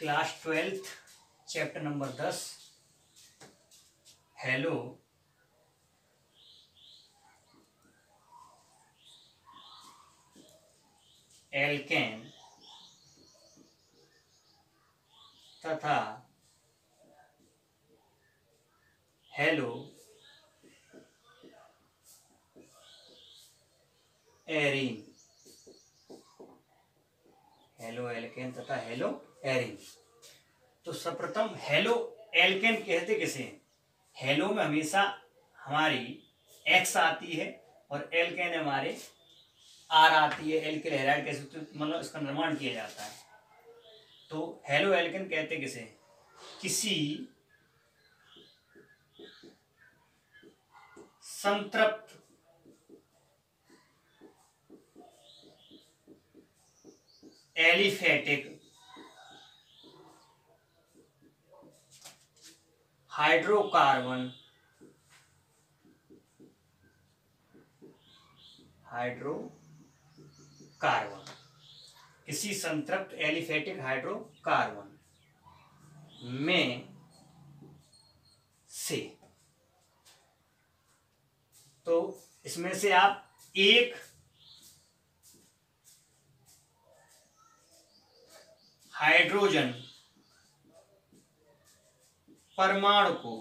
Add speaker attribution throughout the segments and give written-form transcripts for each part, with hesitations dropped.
Speaker 1: Class 12th chapter number 10 halo alkane तथा hello arene. Halo alkane तथा hello arene. तो सर्वप्रथम हेलो एल्केन कहते किसे हैं? हेलो में हमेशा हमारी एक्स आती है और एल्केन हमारे आर आती है। एल्किल हैलाइड कैसे मतलब इसका निर्माण किया जाता है। तो हेलो एल्केन कहते किसे हैं? किसी संतृप्त एलिफेटिक हाइड्रोकार्बन किसी संतृप्त एलिफेटिक हाइड्रोकार्बन में से, तो इसमें से आप एक हाइड्रोजन परमाणु को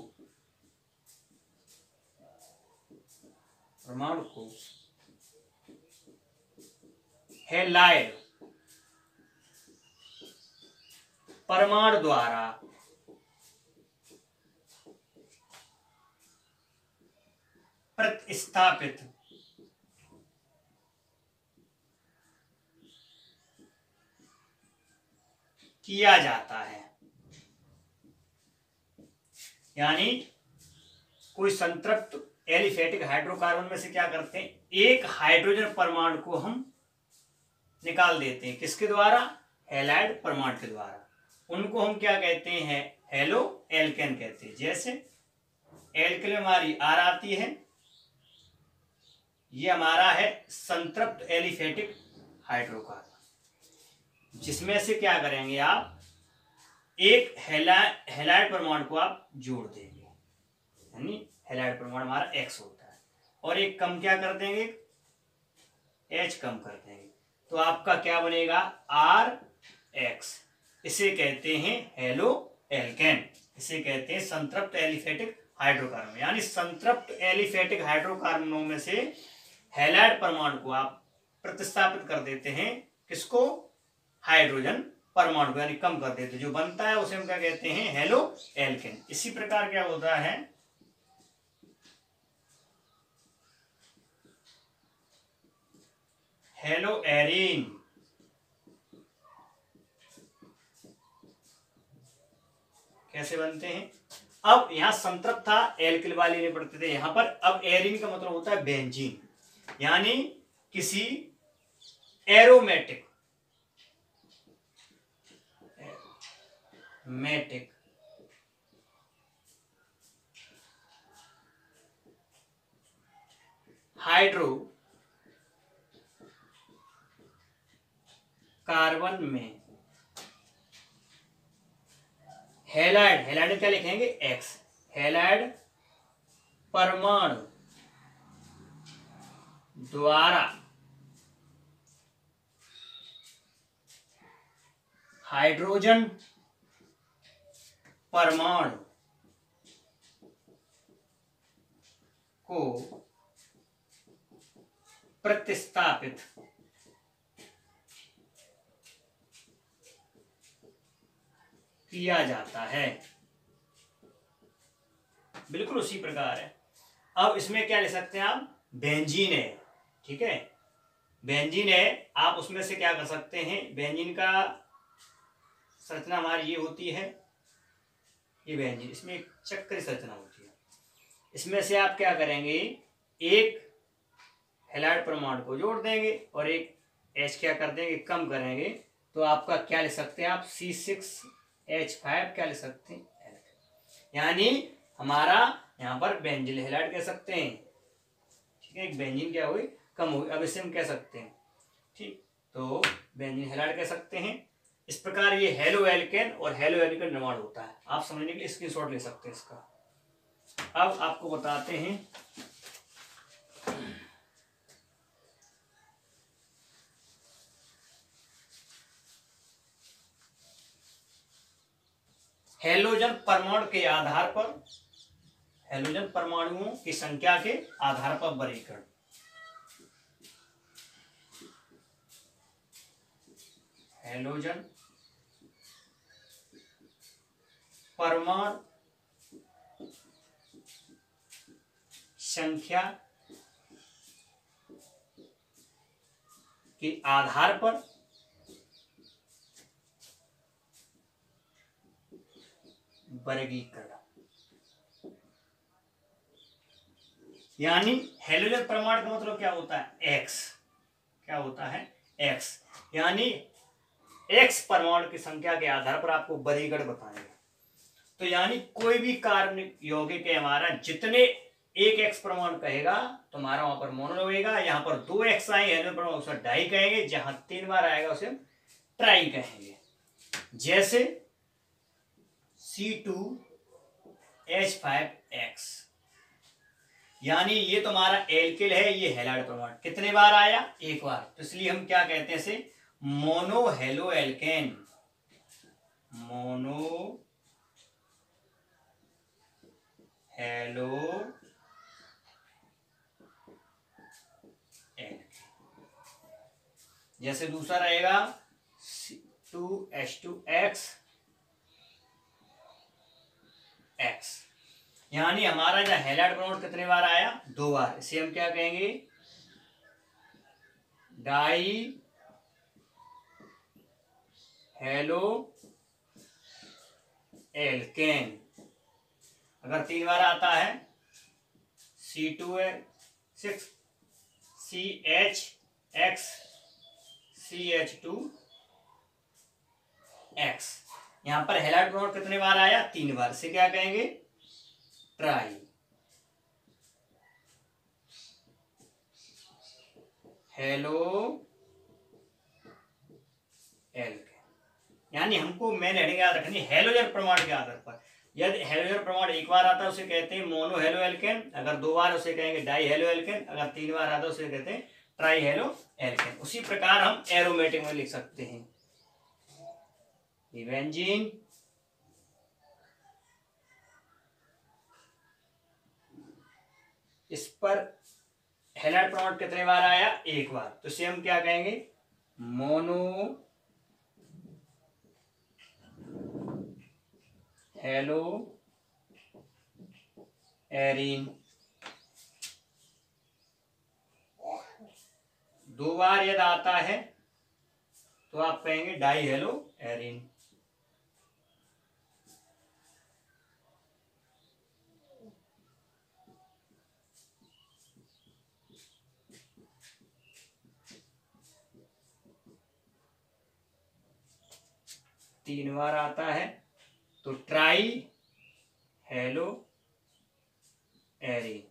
Speaker 1: हैलाइड परमाणु द्वारा प्रतिस्थापित किया जाता है। यानी कोई संतृप्त एलिफेटिक हाइड्रोकार्बन में से क्या करते हैं, एक हाइड्रोजन परमाणु को हम निकाल देते हैं। किसके द्वारा? हैलाइड परमाणु के द्वारा। उनको हम क्या कहते हैं? हेलो एल्केन कहते हैं। जैसे एल्केन में हमारी आर आती है, ये हमारा है संतृप्त एलिफेटिक हाइड्रोकार्बन, जिसमें से क्या करेंगे आप, एक हैलाइड परमाणु को आप जोड़ देंगे, यानी हैलाइड परमाणु हमारा एक्स होता है, और एक कम क्या कर देंगे, एच कम कर देंगे। तो आपका क्या बनेगा? R X. इसे कहते हैं हेलो एल्केन। इसे कहते हैं संतृप्त एलिफेटिक हाइड्रोकार्बन। यानी संतृप्त एलिफेटिक हाइड्रोकार्बनों में से हैलाइड परमाणु को आप प्रतिस्थापित कर देते हैं। किसको? हाइड्रोजन परमाणु को, यानी कम कर देते हैं। जो बनता है उसे हम क्या कहते हैं? Halo alkane. इसी प्रकार क्या होता है, हेलो एरीन। कैसे बनते हैं? अब यहां संतृप्त था, एल्किल वाले नहीं पढ़ते थे, यहां पर अब एरीन का मतलब होता है बेंजीन। यानी किसी एरोमेटिक हाइड्रोकार्बन में हैलाइड क्या लिखेंगे? एक्स। हैलाइड परमाणु द्वारा हाइड्रोजन परमाणु को प्रतिस्थापित किया जाता है। बिल्कुल उसी प्रकार है। अब इसमें क्या ले सकते हैं आप? बेंजीन है, ठीक है, बेंजीन है। आप उसमें से क्या कर सकते हैं? बेंजीन का संरचना हमारी ये होती है, ये बेंजीन, इसमें एक चक्री संरचना होती है। इसमें से आप क्या करेंगे? एक हैलाइड परमाणु को जोड़ देंगे और एक एच क्या कर देंगे? कम करेंगे। तो आपका क्या ले सकते हैं आप? C6H5 क्या ले सकते हैं? यानी हमारा यहाँ पर बेंजिल हैलाइड कह सकते हैं, ठीक है। एक बेंजीन क्या हुई? कम हुई। अब इसे हम कह सकते हैं, ठीक, तो बेंजीन हैलाइड कह सकते हैं। इस प्रकार ये हेलो एल्केन और हेलो एल्केन का निर्माण होता है। आप समझने के लिए स्क्रीनशॉट ले सकते हैं इसका। अब आपको बताते हैं हैलोजन परमाणु के आधार पर, हैलोजन परमाणुओं की संख्या के आधार पर वर्गीकरण। हैलोजन परमाणु संख्या के आधार पर वर्गीकरण। यानी हैलोजन परमाणु का मतलब क्या होता है? एक्स। क्या होता है? एक्स। यानी एक्स परमाणु की संख्या के आधार पर आपको वर्गीकरण बताएंगे। तो यानी कोई भी कार्बनिक यौगिक है हमारा, जितने एक एक्स परमाणु कहेगा तो हमारा वहां पर मोनो होगा। यहाँ पर 2 एक्स आए हैलोजन परमाणु उसे डाई कहेंगे, जहां 3 बार आएगा उसे ट्राई कहेंगे। जैसे C2H5X, यानी ये तुम्हारा एल्किल है, ये हैलाइड परमाणु कितने बार आया? एक बार। तो इसलिए हम क्या कहते हैं इसे? Mono halo alkane. Mono halo alkane. जैसे दूसरा रहेगा 2H2X, यानी हमारा जो हैलाइड परमाणु कितने बार आया? 2 बार। इसे हम क्या कहेंगे? Die halo alkane. अगर 3 बार आता है C2H6 CHX CH2X। यहां पर हैलाइड परमाणु कितने बार आया? 3 बार। इसे क्या कहेंगे? Try halo alkane. यानी हमको मेन हेडिंग याद रखनी है हैलोजन परमाणु के आधार पर। यदि हैलोजन परमाणु एक बार आता है उसे कहते हैं मोनो हेलो एल्केन, अगर 2 बार उसे कहेंगे डाई हेलो एल्केन, अगर 3 बार आता है उसे कहते हैं ट्राई हेलो एल्केन। उसी प्रकार हम एरोमेटिक में लिख सकते हैं। बेंजीन, इस पर हैलाइड परमाणु कितने बार आया? एक बार। तो इसे हम क्या कहेंगे? Mono hello arene. 2 बार यदि आता है तो आप कहेंगे डाई हेलो एरीन। तीन बार आता है तो ट्राई हेलो एरीन।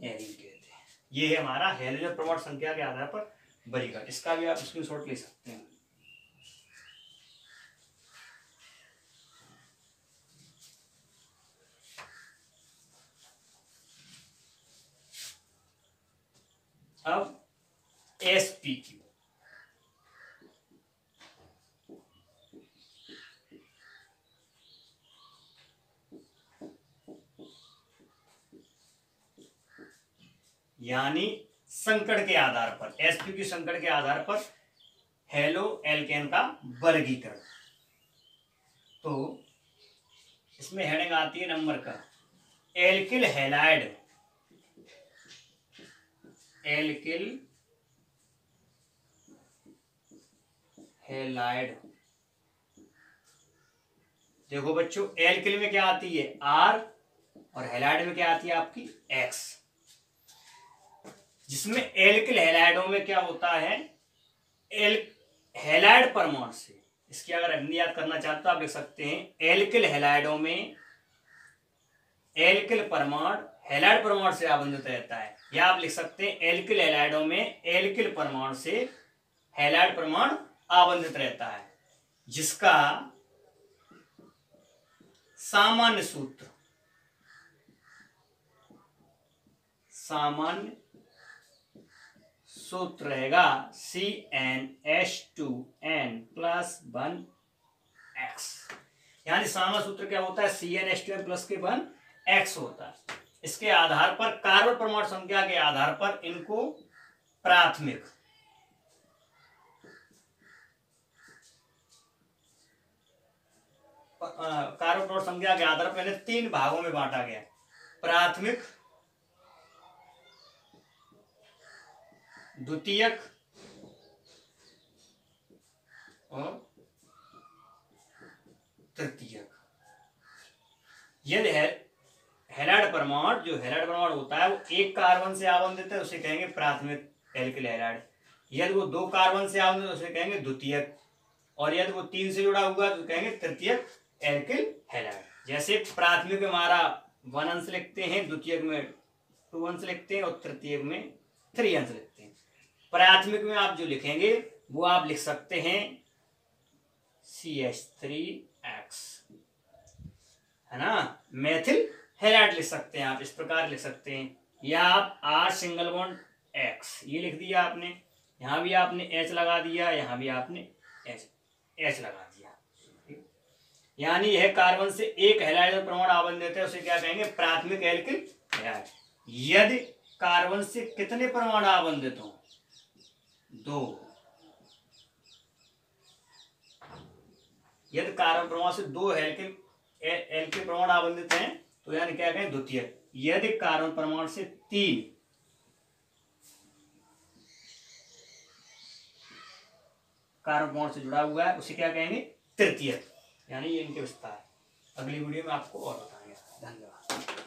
Speaker 1: एरीन कहते हैं। ये है हमारा हैलोजन परमाणु संख्या के आधार पर वर्गीकरण। इसका भी आप स्क्रीनशॉट ले सकते हैं। अब SPQ, यानी संकट के आधार पर, SPQ संकट के आधार पर हेलो एल्केन का वर्गीकरण। तो इसमें हेडिंग आती है नंबर का एल्किल हैलाइड। Alkyl halide. देखो बच्चों, एल्किल में क्या आती है? R, और हैलाइड में क्या आती है आपकी? X। जिसमें एल्किल हैलाइडों में क्या होता है? हैलाइड परमाणु से इसकी अगर अग्नि याद करना चाहते तो आप लिख सकते हैं एल्किल हैलाइडों में एल्किल परमाणु हैलाइड परमाणु से आबंधित रहता है, या आप लिख सकते हैं एल्किल हैलाइडों में एल्किल परमाणु से हैलाइड परमाणु आबंधित रहता है, जिसका सामान्य सूत्र रहेगा CnH2n+1x। यानी सामान्य सूत्र क्या होता है, CnH2n+1x होता है। इसके आधार पर कार्बन परमाणु संख्या के आधार पर इनको प्राथमिक कार्बन परमाणु संख्या के आधार पर 3 भागों में बांटा गया, प्राथमिक, द्वितीयक और तृतीयक। यदि हैलाइड परमाणु होता है वो एक कार्बन से आबंधित है, उसे कहेंगे प्राथमिक एल्किल हैलाइड। यदि वो 2 कार्बन से आबंधित है उसे कहेंगे द्वितीयक, और यदि वो 3 से जुड़ा हुआ तो कहेंगे तृतीयक एल्किल हैलाइड। जैसे प्राथमिक में हमारा 1 अंश लिखते हैं, द्वितीयक में 2 अंश लिखते हैं और तृतीयक में 3 अंश लिखते हैं। प्राथमिक में आप जो लिखेंगे वो आप लिख सकते हैं CH3X, है ना, मेथिल हैलाइड लिख सकते हैं आप, इस प्रकार लिख सकते हैं। या आप R सिंगल बॉन्ड X ये लिख दिया आपने, यहां भी आपने H लगा दिया, यहां भी आपने H लगा दिया। यानी यह कार्बन से एक हैलाइड परमाणु आबंधित है, उसे क्या कहेंगे, प्राथमिक एल्किल हैलाइड। यदि कार्बन से कितने परमाणु आबंधित हों, 2। यदि कार्बन परमाणु से 2 एल्किल परमाणु आबंधित हैं तो यानी क्या कहें, द्वितीयक। यदि कार्बन परमाणु से 3 कार्बन परमाणु से जुड़ा हुआ है उसे क्या कहेंगे, तृतीयक। यानी ये इनके विस्तार अगली वीडियो में आपको और बताएंगे। धन्यवाद।